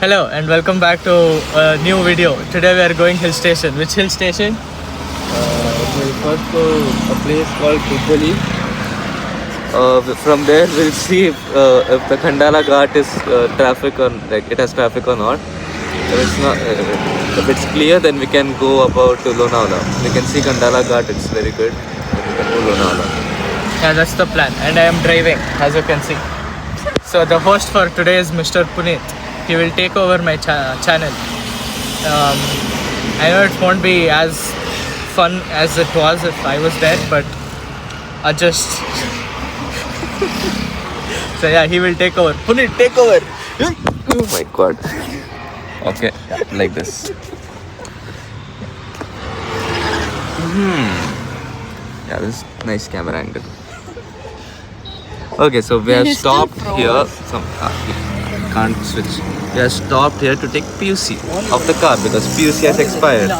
Hello and welcome back to a new video. Today we are going hill station. Which hill station? We'll first go a place called Kupoli. From there, we'll see if the Khandala Ghat is traffic or like it has traffic or not. If it's not, if it's clear, then we can go about to Lonavala. We can see Khandala Ghat; it's very good. Then we can go Lonavala. Yeah, that's the plan. And I am driving, as you can see. So the host for today is Mr. Puneet. He will take over my channel. I know it won't be as fun as it was if I was there, but I just. So yeah, he will take over. Puneet, take over. Oh my God! Okay, like this. Yeah, this is nice camera angle. Okay, so we have stopped here. Can't switch. We have stopped here to take PUC of the car because PUC has expired.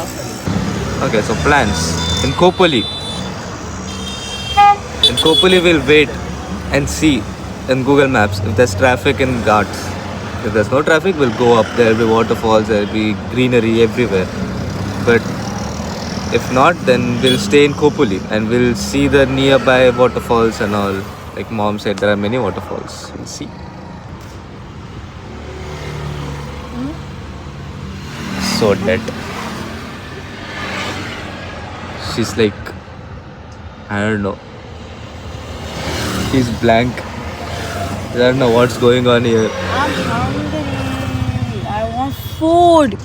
Okay, so plans in Kopoli. In Kopoli, we'll wait and see in Google Maps if there's traffic in Ghats. If there's no traffic, we'll go up. There'll be waterfalls. There'll be greenery everywhere. But if not, then we'll stay in Kopoli and we'll see the nearby waterfalls and all. Like mom said, there are many waterfalls. We'll see. So dead. She's like, I don't know. She's blank. I don't know what's going on here. I'm hungry. I want food.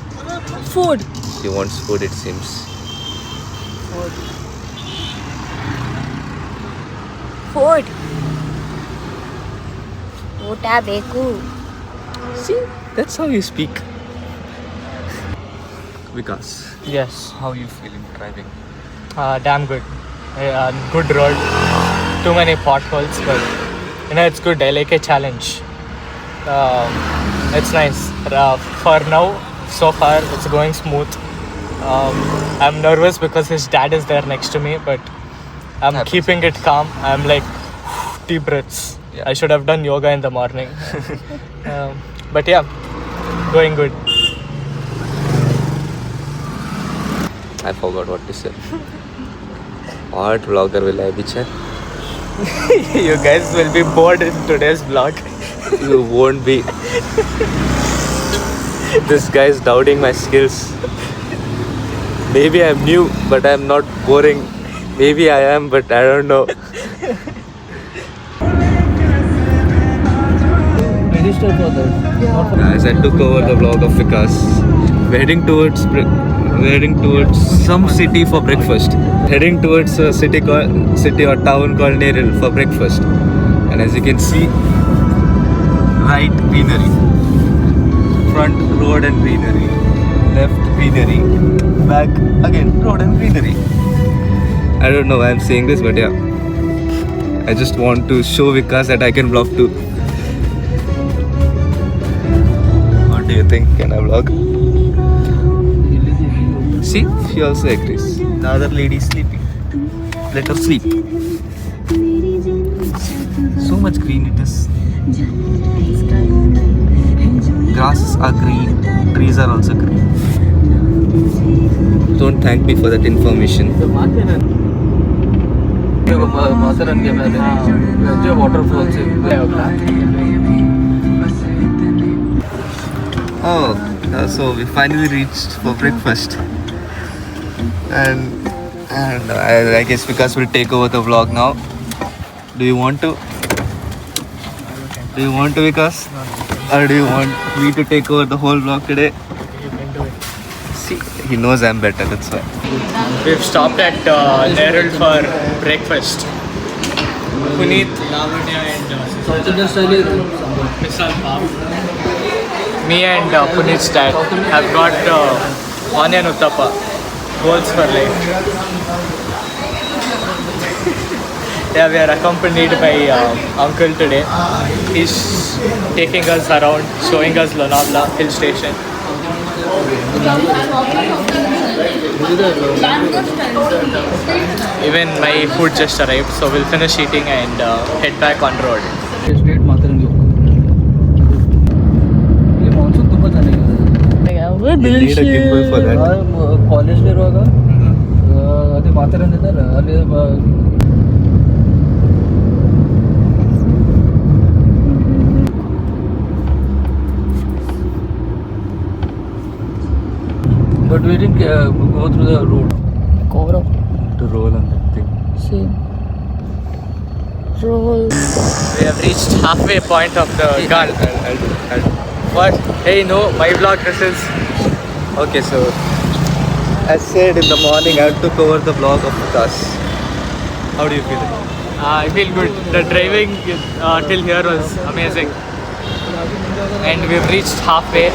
Food. She wants food, it seems. Food. ಊಟ ಬೇಕು. See, that's how you speak. Vikas, Yes. how are you feeling driving? Damn good. Good road. Too many potholes, but it's good. I like a challenge. It's nice. For now, so far, it's going smooth. I'm nervous because his dad is there next to me, but I'm keeping it calm. I'm like deep breaths. Yeah. I should have done yoga in the morning. But yeah, going good. I forgot what to say. What vlogger will I be, Chan? You guys will be bored in today's vlog. You won't be. This guy is doubting my skills. Maybe I'm new, but I'm not boring. Maybe I am, but I don't know. Registered for that. As I took over the vlog of Vikas, we're heading towards some city for breakfast. Heading towards a city or town called Neril for breakfast. And as you can see, right greenery, front road and greenery, left greenery, back again road and greenery. I don't know why I'm saying this, but yeah, I just want to show Vikas that I can vlog too. What do you think? Can I vlog? See, she also agrees. The other lady is sleeping. Let her sleep. So much green it is. Grasses are green. Trees are also green. Don't thank me for that information. Oh, so we finally reached for breakfast. And I guess Vikas will take over the vlog now. Do you want to? Do you want to, Vikas? Or do you want me to take over the whole vlog today? You can do it. See, he knows I'm better, that's why. We've stopped at Neril for breakfast. Puneet, Lavanya and Misal Pav. Me and Puneet's dad have got onion uttappa. Goals for life. Yeah, we are accompanied by uncle today. He's taking us around, showing us Lonavala hill station. Even my food just arrived, so we'll finish eating and head back on road. State ಮಾತಾಡಂಗೆ ಇಲ್ಲಿ monsoon ತುಂಬ ಚೆನ್ನಾಗಿದೆ need a gimbal for that. ಕಾಲೇಜ್ಲಿರುವಾಗ ಅದೇ ಮಾತಾಡೋದಿದ್ದಲ್ಲ ಅಲ್ಲಿ but we didn't go through the road. Gaurav. To roll on that thing. Same. Roll. We have reached halfway point of the gun. I'll do. What? Hey, no, my vlog this is. Okay, so as said in the morning, I took over the vlog of Vikas. How do you feel? I feel good. The driving till here was amazing. And we've reached halfway.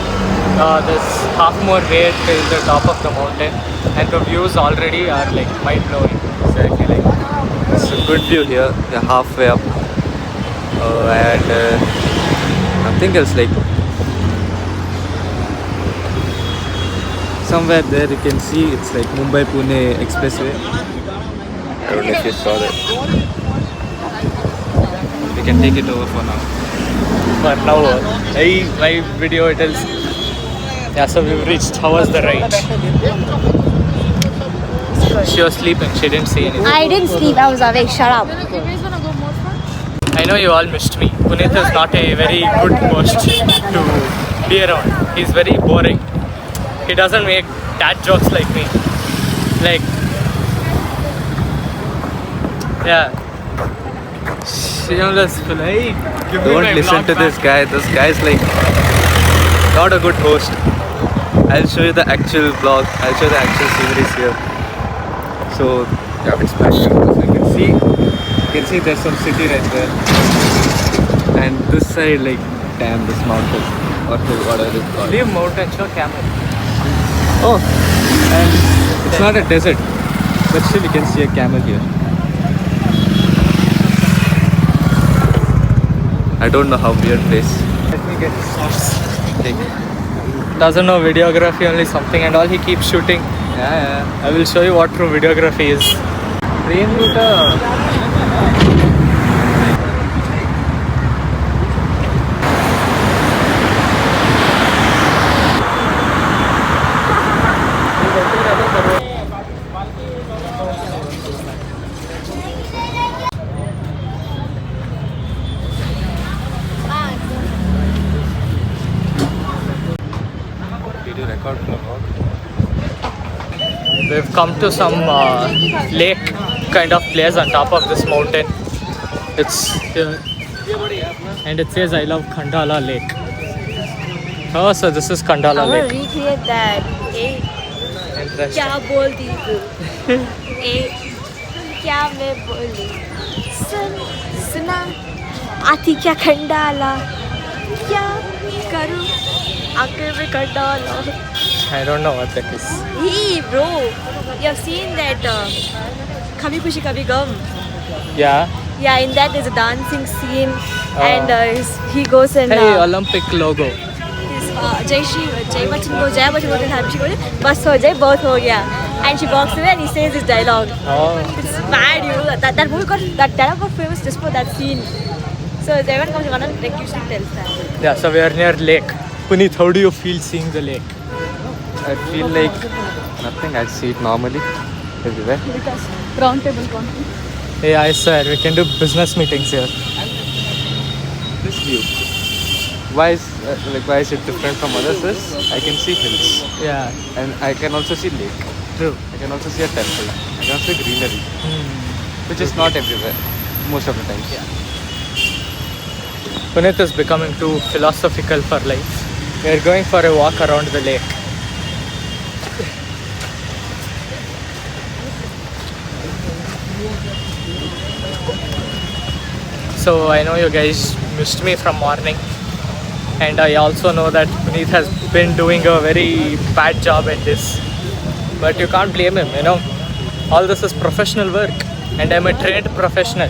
There's half more way till the top of the mountain. And the views already are like mind-blowing. Exactly, like it's a good view here. We're halfway up, and nothing else. Like somewhere there, you can see it's like Mumbai-Pune Expressway. I don't know if you saw that. We can take it over for now. For now, my video it is. Yeah, so we've reached. How was the ride? She was sleeping. She didn't see anything. I didn't sleep. I was awake. Shut up. I know you all missed me. Puneet is not a very good host to be around. He's very boring. He doesn't make dad jokes like me. Like, yeah. Shameless fool. Hey, give me Don't my listen vlog to back. this guy. This guy is like not a good host. I'll show you the actual vlog. I'll show you the actual sceneries here. So yeah, it's back. So you can see there's some city right there, and this side like damn this mountain or whatever it's called. Leave mountain, show camera. Oh, and it's not a desert, but still you can see a camel here. I don't know how weird place. Let me get his source. Doesn't know videography, only something and all. He keeps shooting. Yeah. I will show you what true videography is. Train route. Did you record the vlog? We've come to some lake kind of place on top of this mountain. It's and it says I love Khandala Lake. Oh, so this is Khandala I want to Lake. recreate that. Hey, Interesting. क्या बोलती तू? ए, क्या मैं बोलूं? सुना, आती क्या खंडाला? क्या करूं? आखिर में Khandala. I don't know what that is. Hey, bro, you have seen that Kabhi Khushi Kabhi Gum? Yeah. Yeah, in that there's a dancing scene, and he goes and Hey, Olympic logo. Jai Bachchan go, Jai Bachchan go, Jai Bachchan go, bas ho jaye, bahut ho gaya. And she walks away and he says this dialogue. Oh. It's mad, you know. That movie that dialogue got famous just for that scene. So everyone comes around and like usually tells that. Yeah, so we are near lake. Puneet, how do you feel seeing the lake? I feel like nothing. I see it normally everywhere. Because round table conference. Hey, I swear, we can do business meetings here. This view. Why is it different from others? Is I can see hills Yeah, and I can also see lake. true. I can also see a temple. I can also see greenery, which is not everywhere most of the times. Yeah. Puneet is becoming too philosophical for life. We are going for a walk around the lake. So I know you guys missed me from morning, and I also know that Puneet has been doing a very bad job at this. But you can't blame him, you know. All this is professional work, and I'm a trained professional.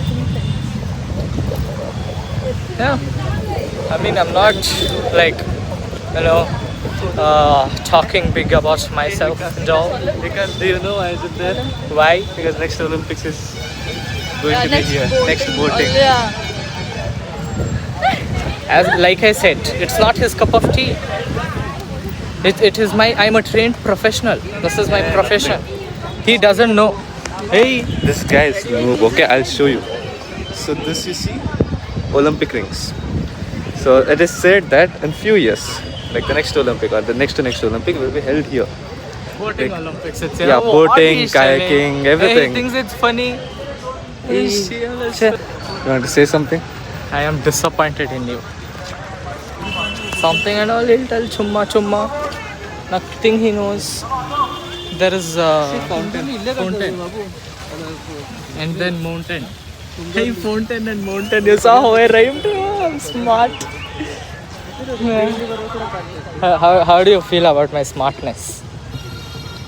Yeah. I mean, I'm not like, you know, talking big about myself and all. Because do you know why is it there? Why? Because next Olympics is going to be here. Next boating. As like I said, it's not his cup of tea. It is my. I'm a trained professional. This is my profession. He doesn't know. Hey. This guy is noob. Okay, I'll show you. So this you see, Olympic rings. So it is said that in few years, like the next Olympic or the next to next Olympic will be held here. Boating Olympics. It's Yeah, what boating, he's telling. kayaking, everything. He thinks it's funny. You want to say something? I am disappointed in you. Something and all he'll tell chumma chumma. Nothing he knows. There is fountain. And then mountain. Hey, fountain and mountain. You saw how I rhymed? Oh, I'm smart. How do you feel about my smartness?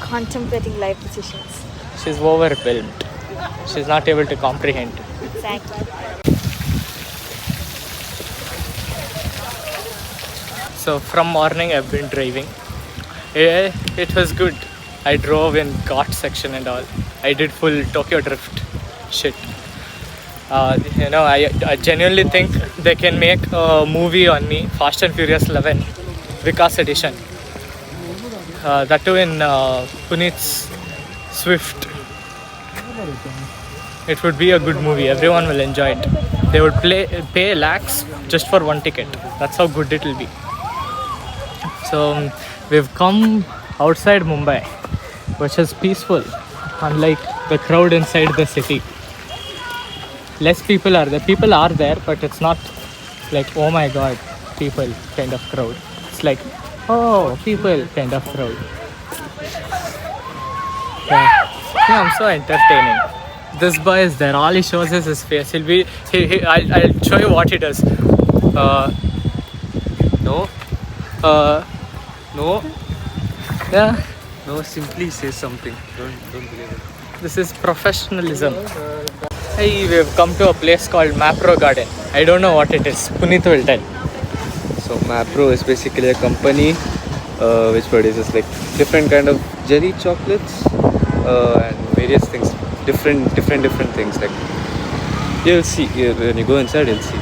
Contemplating life decisions. She's overwhelmed. She's not able to comprehend. Exactly. So from morning I've been driving. Yeah, it was good. I drove in Ghat section and all. I did full Tokyo Drift shit. I genuinely think they can make a movie on me, Fast and Furious 11, Vikas edition. That too in Puneet's Swift. It would be a good movie. Everyone will enjoy it. They would pay lakhs just for one ticket. That's how good it will be. So we've come outside Mumbai, which is peaceful, unlike the crowd inside the city. Less people are there. People are there, but it's not like, oh my god, people kind of crowd. It's like, oh, people kind of crowd. Yeah, I'm so entertaining. This boy is there. All he shows is his face. I'll show you what he does. No. No. Yeah. No. Simply say something. Don't believe it. This is professionalism. Hey, we've come to a place called Mapro Garden. I don't know what it is. Puneet will tell. So Mapro is basically a company which produces like different kind of jelly chocolates and various things, different things. Like you'll see when you go inside, you'll see.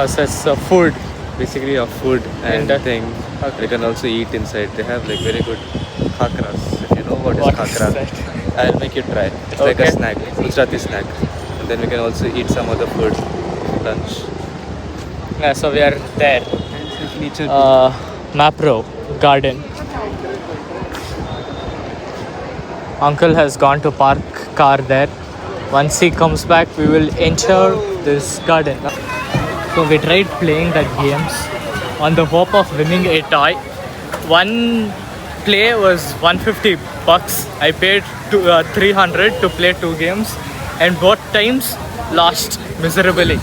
So it's food. Basically, a food and And, thing. okay. You can also eat inside. They have like very good khakras. If you know what is What is khakra, that? I'll make you try. It's like a Okay. snack, Gujarati snack. And then we can also eat some other food, lunch. Yeah, so we are there. Nature. Mapro Garden. Uncle has gone to park car there. Once he comes back, we will enter this garden. So we tried playing that games on the hope of winning a toy. One play was 150 bucks. I paid 300 to play 2 games, and both times lost miserably.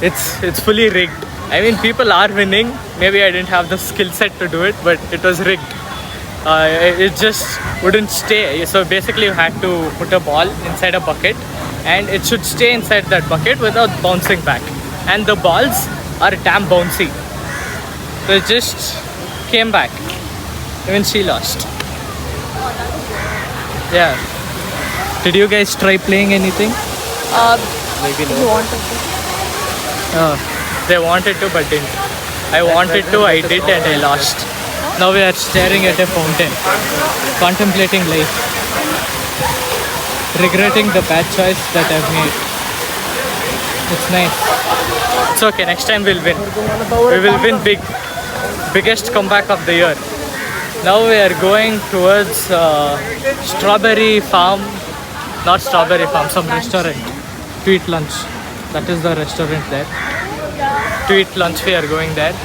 It's fully rigged. I mean, people are winning. Maybe I didn't have the skill set to do it, but it was rigged. It just wouldn't stay. So basically, you had to put a ball inside a bucket, and it should stay inside that bucket without bouncing back. And the balls are damn bouncy. So it just came back. Even she lost. Yeah. Did you guys try playing anything? Maybe no. You wanted to? They wanted to but didn't. I wanted to, I did, and I lost. Now we are staring at a fountain, contemplating life, regretting the bad choice that I've made. It's nice. It's okay, next time we'll win. We will win big. Biggest comeback of the year. Now we are going towards Strawberry Farm. Not Strawberry Farm, some restaurant. To eat lunch. That is the restaurant there. To eat lunch we are going there.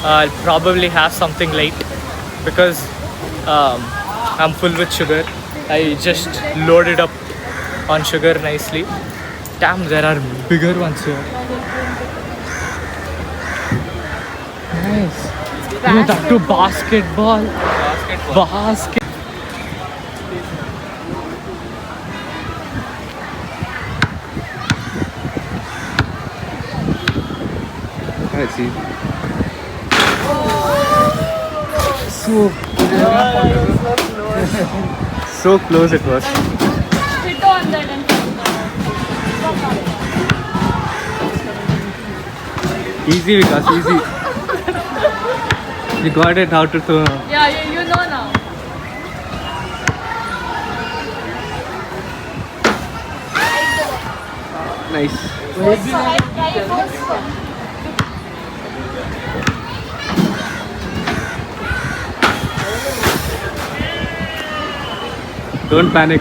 I'll probably have something late because I'm full with sugar. I just loaded up on sugar nicely. Damn, there are bigger ones here. Nice. Look that to basketball. Basket. I see. So close it was. Sit on that and Easy, Vikas, easy. We got it how to Yeah, you know now. nice. Don't panic.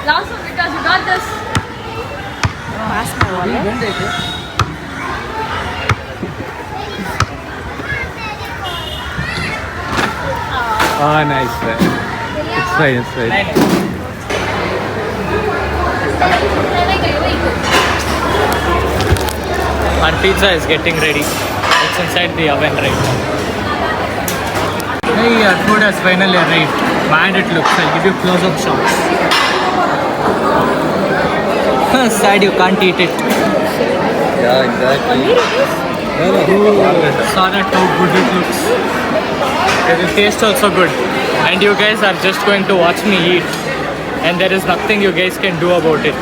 Last one because you got this. Pass my wallet. Oh, nice. It's fine. It's fine. Our pizza is getting ready. It's inside the oven right now. Hey, our food has finally arrived. Mad it looks. I'll give you close-up shots. Sad you can't eat it. Yeah, exactly. Saw that how good it looks. The taste also good. And you guys are just going to watch me eat. And there is nothing you guys can do about it.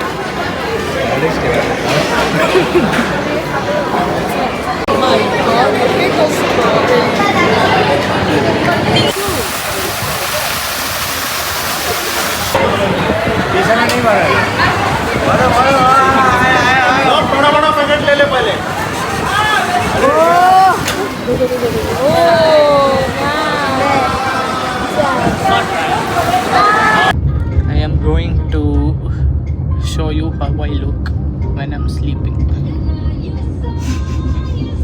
I am going to show you how I look when I'm sleeping.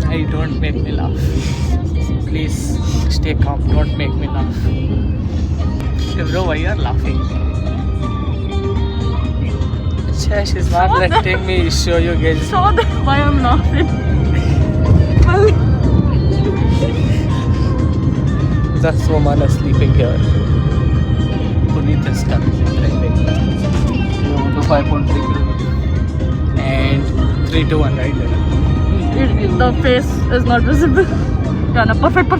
I don't make me laugh. Please stay calm, don't make me laugh. Bro, why you are laughing? She's not letting me show you guys. Show them why I'm laughing. That's woman is sleeping here. Puneet is currently driving. 5.3 kilometers. And 3, 2, 1, right? The face is not visible. Yeah, no, perfect.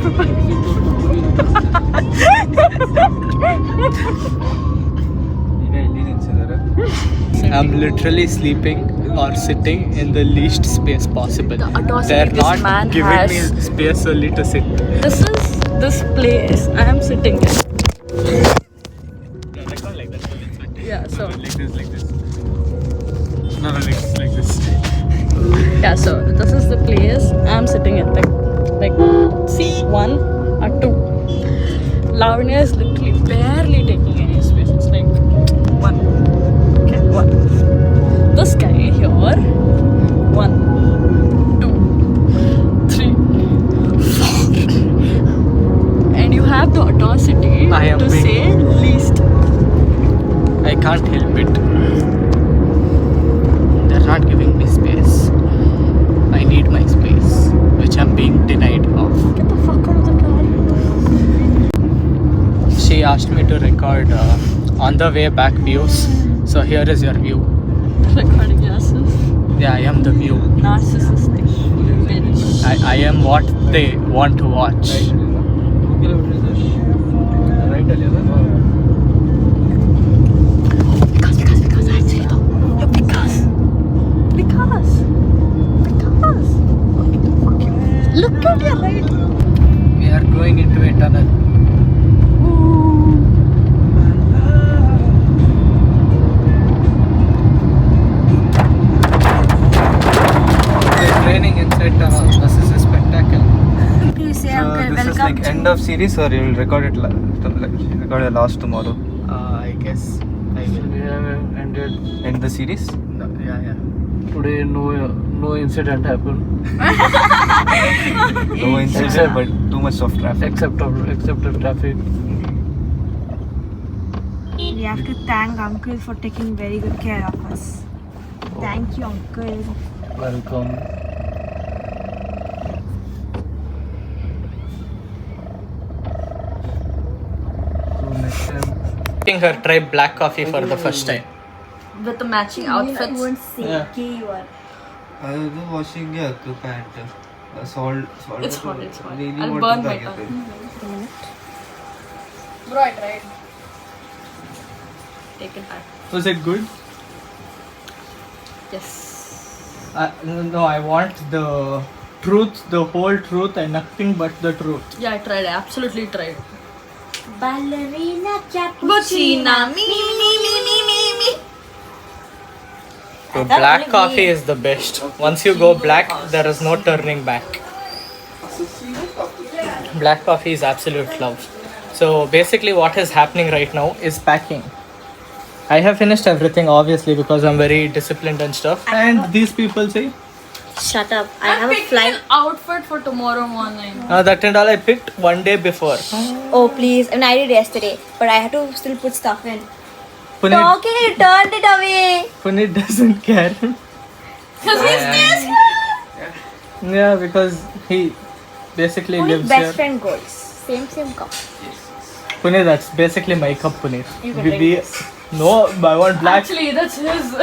I'm literally sleeping or sitting in the least space possible. The audacity They're this not man giving has. me space only to sit. This is this place I am sitting in. Yeah, so Like this. No, like this. yeah, so this is the place I'm sitting in. Like see 1 or 2. Lavanya is literally barely taking any space. It's like 1. Okay, 1. This guy here 1, 2, 3, 4. And you have the audacity I am to big. say least. I can't help it. They're not giving me space. I need my space, which I'm being denied of. Get the fuck out of the car. She asked me to record on the way back views. So here is your view. Recording glasses. Yeah, I am the view. Narcissistic. Bitch. I am what they want to watch. 2 kilometers. Right, Because actually though. Yeah, because. Fuck you. Look at your right. We are going into a tunnel. We're training inside tunnel. This is a spectacle. Please say This is like end of series, or you'll record it record the last tomorrow. I guess I will. We have ended End the series. No, yeah. today. No incident happened No incident, but too much of traffic. except the traffic. We have to thank Uncle for taking very good care of us. Thank you, Uncle. Welcome. So next time. Making her try black coffee for the first time. With the matching outfits. Yeah. I was washing your pant. Salt. It's hot, it's hot. Really I'll want burn to my try tongue. it. Bro, I tried. Take it back. Was it good? Yes. No, I want the truth, the whole truth, and nothing but the truth. Yeah, I tried. I absolutely tried. Ballerina Cappuccino. Me. So thought black only coffee me. is the best. Once you go black, there is no turning back. Black coffee is absolute love. So basically what is happening right now is packing. I have finished everything obviously because I'm very disciplined and stuff. And these people say, Shut up. I I'm have a picking flight. an outfit for tomorrow morning. that and all I picked one day before. Oh, please. I mean, I did yesterday, but I had to still put stuff in. Puneet, Talking, you turned it away. Puneet doesn't care. Because he stays here. Yeah, because he basically Only lives best here. friend goals. Same cup. Puneet, that's basically my cup, Puneet. You can drink this. No, I want black. Actually, that's his.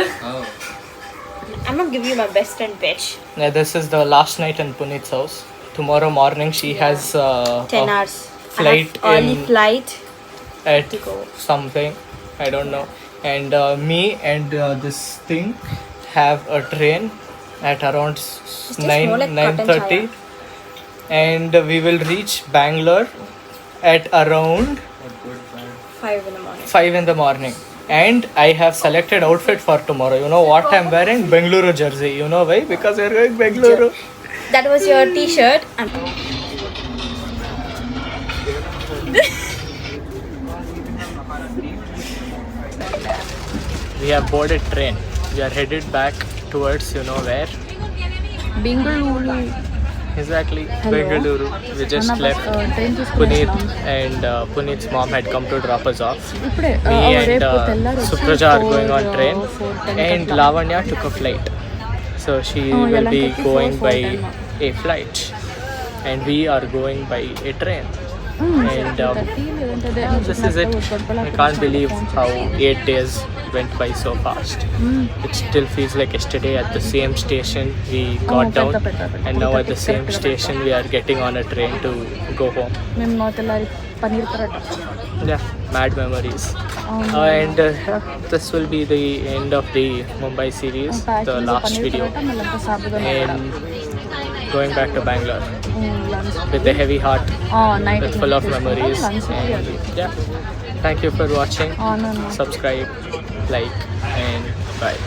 I'm not giving you my best friend, bitch. Yeah, this is the last night in Puneet's house. Tomorrow morning she has 10 a hours. flight I have early in- flight. at to go. something. I don't know. And me and this thing have a train at around tastes more like 9:30, and we will reach Bangalore at around 5 in the morning. 5 in the morning. And I have selected outfit for tomorrow. You know what I'm wearing? Bengaluru jersey. You know why? Because we're going Bengaluru. That was your t-shirt. And We have boarded train. We are headed back towards you know where? Bengaluru. Exactly, Bengaluru. We just left. Train Puneet and Puneet's mom had come to drop us off. ఇప్పుడే Me and రేపు తెల్లారి Supraja are going on train, and Lavanya took a flight. So she will be going by a flight, and we are going by a train. And this is it. I can't believe how 8 days went by so fast. It still feels like yesterday at the same station we got down, and now at the same station we are getting on a train to go home. మేము no తెల్లారి paneer parotta Yeah, mad memories. And this will be the end of the Mumbai series, the last video, and going back to Bangalore with a heavy heart, with full of memories. And yeah, thank you for watching. Subscribe, like, and bye.